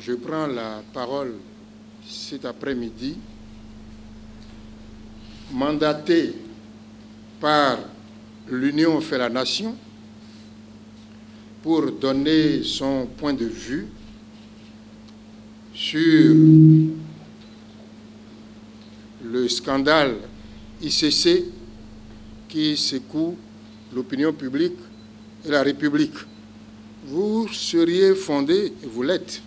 Je prends la parole cet après-midi, mandaté par l'Union fait la nation pour donner son point de vue sur le scandale ICC qui secoue l'opinion publique et la République. Vous seriez fondé, et vous l'êtes,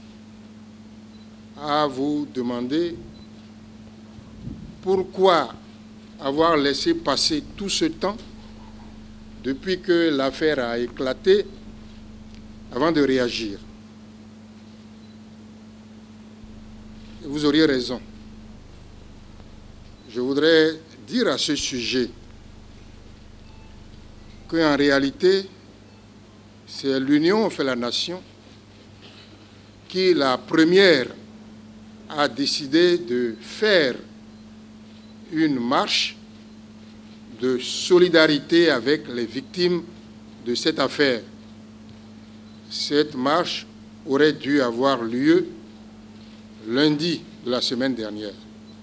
à vous demander pourquoi avoir laissé passer tout ce temps depuis que l'affaire a éclaté avant de réagir. Et vous auriez raison. Je voudrais dire à ce sujet qu'en réalité, c'est l'Union fait la nation qui, la première, a décidé de faire une marche de solidarité avec les victimes de cette affaire. Cette marche aurait dû avoir lieu lundi de la semaine dernière.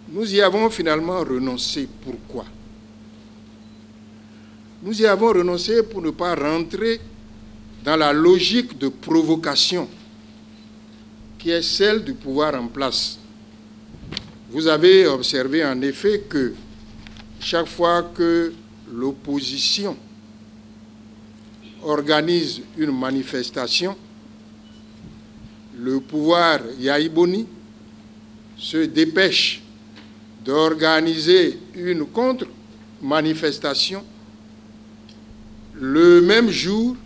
Nous y avons finalement renoncé. Pourquoi? Nous y avons renoncé pour ne pas rentrer dans la logique de provocation qui est celle du pouvoir en place. Vous avez observé en effet que chaque fois que l'opposition organise une manifestation, le pouvoir Yaïboni se dépêche d'organiser une contre-manifestation le même jour,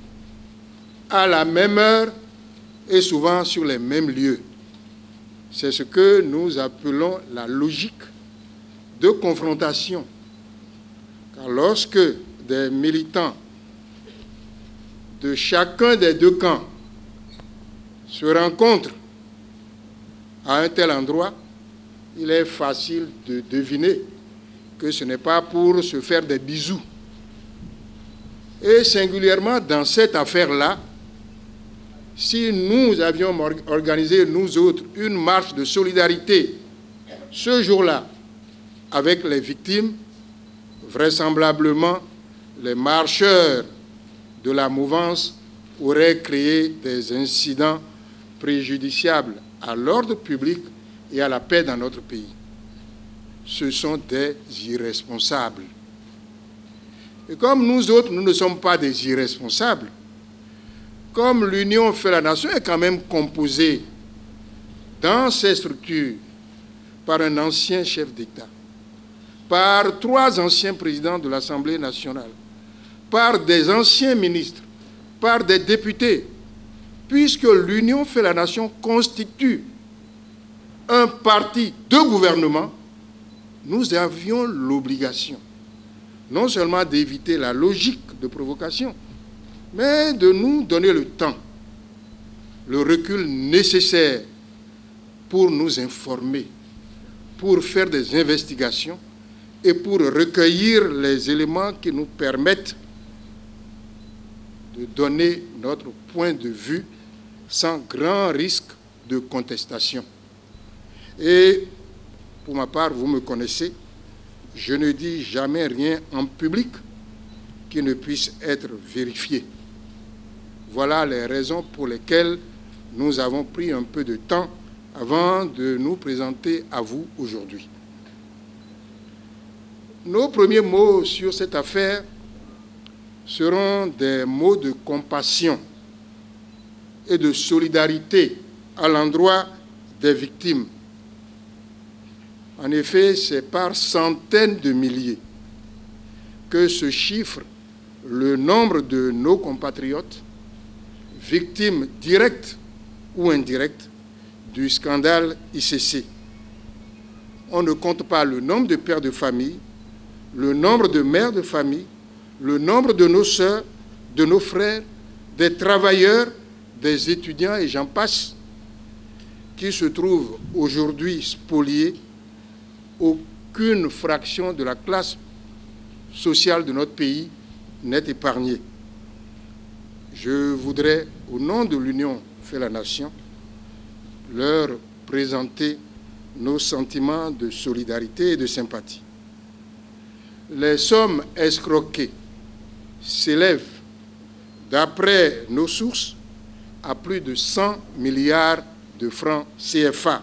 à la même heure, et souvent sur les mêmes lieux. C'est ce que nous appelons la logique de confrontation. Car lorsque des militants de chacun des deux camps se rencontrent à un tel endroit, il est facile de deviner que ce n'est pas pour se faire des bisous. Et singulièrement dans cette affaire-là, si nous avions organisé, nous autres, une marche de solidarité ce jour-là avec les victimes, vraisemblablement, les marcheurs de la mouvance auraient créé des incidents préjudiciables à l'ordre public et à la paix dans notre pays. Ce sont des irresponsables. Et comme nous autres, nous ne sommes pas des irresponsables, comme l'Union fait la nation est quand même composée dans ces structures par un ancien chef d'État, par 3 anciens présidents de l'Assemblée nationale, par des anciens ministres, par des députés, puisque l'Union fait la nation constitue un parti de gouvernement, nous avions l'obligation non seulement d'éviter la logique de provocation, mais de nous donner le temps, le recul nécessaire pour nous informer, pour faire des investigations et pour recueillir les éléments qui nous permettent de donner notre point de vue sans grand risque de contestation. Et pour ma part, vous me connaissez, je ne dis jamais rien en public qui ne puisse être vérifié. Voilà les raisons pour lesquelles nous avons pris un peu de temps avant de nous présenter à vous aujourd'hui. Nos premiers mots sur cette affaire seront des mots de compassion et de solidarité à l'endroit des victimes. En effet, c'est par centaines de milliers que se chiffre le nombre de nos compatriotes, victimes directes ou indirectes du scandale ICC. On ne compte pas le nombre de pères de famille, le nombre de mères de famille, le nombre de nos sœurs, de nos frères, des travailleurs, des étudiants et j'en passe, qui se trouvent aujourd'hui spoliés aucune fraction de la classe sociale de notre pays n'est épargnée. Je voudrais, au nom de l'Union fait la Nation, leur présenter nos sentiments de solidarité et de sympathie. Les sommes escroquées s'élèvent, d'après nos sources, à plus de 100 milliards de francs CFA.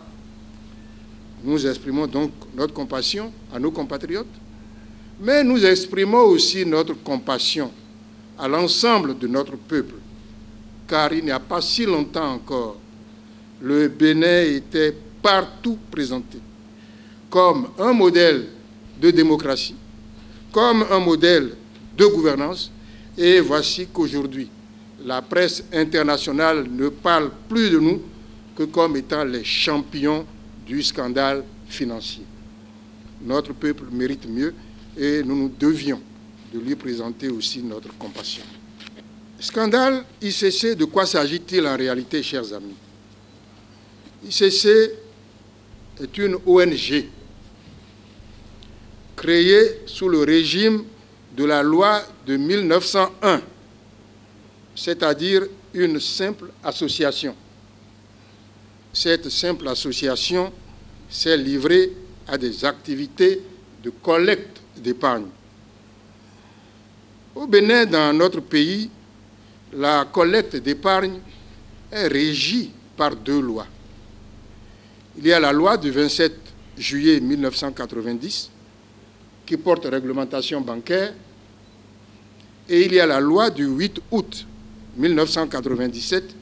Nous exprimons donc notre compassion à nos compatriotes, mais nous exprimons aussi notre compassion à l'ensemble de notre peuple, car il n'y a pas si longtemps encore, le Bénin était partout présenté comme un modèle de démocratie, comme un modèle de gouvernance, et voici qu'aujourd'hui, la presse internationale ne parle plus de nous que comme étant les champions du scandale financier. Notre peuple mérite mieux et nous nous devions de lui présenter aussi notre compassion. Scandale ICC, de quoi s'agit-il en réalité, chers amis? ICC est une ONG créée sous le régime de la loi de 1901, c'est-à-dire une simple association. Cette simple association s'est livrée à des activités de collecte d'épargne. Au Bénin, dans notre pays, la collecte d'épargne est régie par deux lois. Il y a la loi du 27 juillet 1990 qui porte réglementation bancaire et il y a la loi du 8 août 1997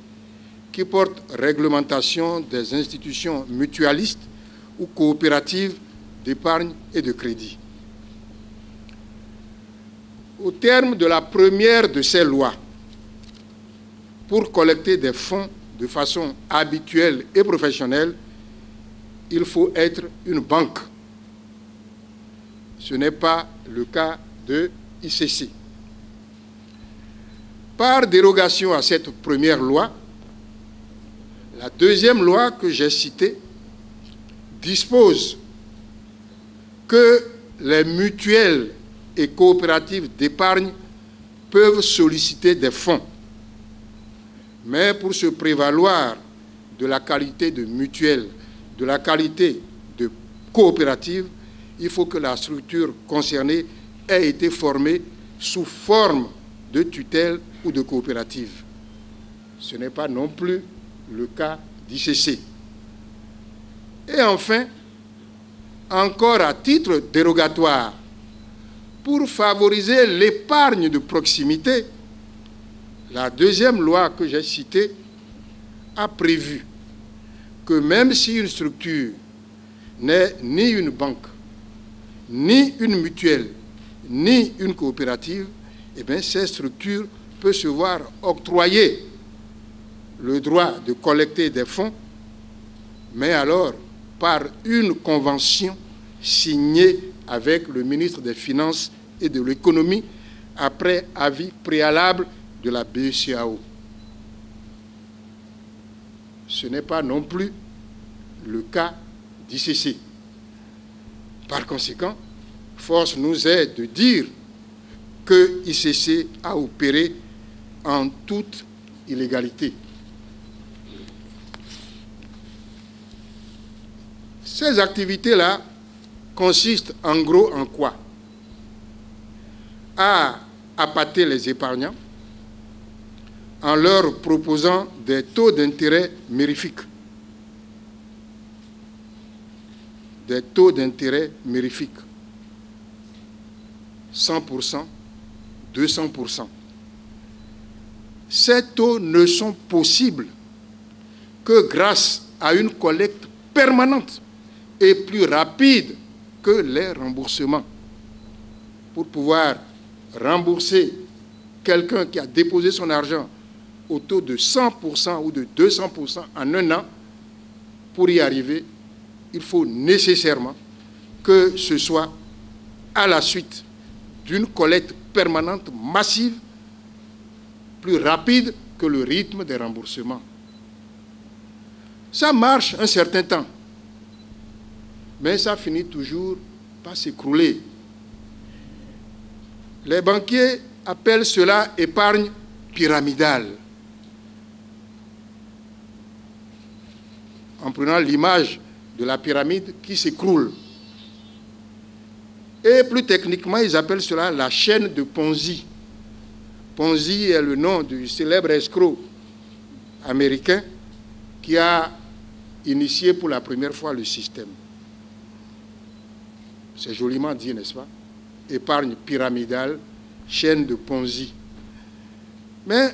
qui porte réglementation des institutions mutualistes ou coopératives d'épargne et de crédit. Au terme de la première de ces lois, pour collecter des fonds de façon habituelle et professionnelle, il faut être une banque. Ce n'est pas le cas de ICC. Par dérogation à cette première loi, la deuxième loi que j'ai citée dispose que les mutuelles et coopératives d'épargne peuvent solliciter des fonds. Mais pour se prévaloir de la qualité de mutuelle, de la qualité de coopérative, il faut que la structure concernée ait été formée sous forme de tutelle ou de coopérative. Ce n'est pas non plus le cas d'ICC. Et enfin, encore à titre dérogatoire, pour favoriser l'épargne de proximité, la deuxième loi que j'ai citée a prévu que même si une structure n'est ni une banque, ni une mutuelle, ni une coopérative, eh bien, cette structure peut se voir octroyer le droit de collecter des fonds, mais alors par une convention signée avec le ministre des Finances et de l'Économie après avis préalable de la BCEAO. Ce n'est pas non plus le cas d'ICC. Par conséquent, force nous est de dire que ICC a opéré en toute illégalité. Ces activités-là consistent en gros en quoi? À appâter les épargnants en leur proposant des taux d'intérêt mirifiques. Des taux d'intérêt mirifiques. 100%, 200%. Ces taux ne sont possibles que grâce à une collecte permanente et plus rapide que les remboursements. Pour pouvoir rembourser quelqu'un qui a déposé son argent au taux de 100% ou de 200% en un an, pour y arriver, il faut nécessairement que ce soit à la suite d'une collecte permanente massive, plus rapide que le rythme des remboursements. Ça marche un certain temps. Mais ça finit toujours par s'écrouler. Les banquiers appellent cela épargne pyramidale. En prenant l'image de la pyramide qui s'écroule. Et plus techniquement, ils appellent cela la chaîne de Ponzi. Ponzi est le nom du célèbre escroc américain qui a initié pour la première fois le système. C'est joliment dit, n'est-ce pas? Épargne pyramidale, chaîne de Ponzi. Mais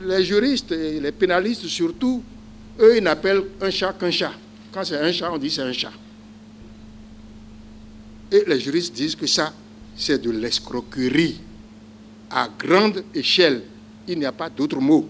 les juristes et les pénalistes surtout, eux, ils n'appellent un chat qu'un chat. Quand c'est un chat, on dit c'est un chat. Et les juristes disent que ça, c'est de l'escroquerie à grande échelle. Il n'y a pas d'autre mot.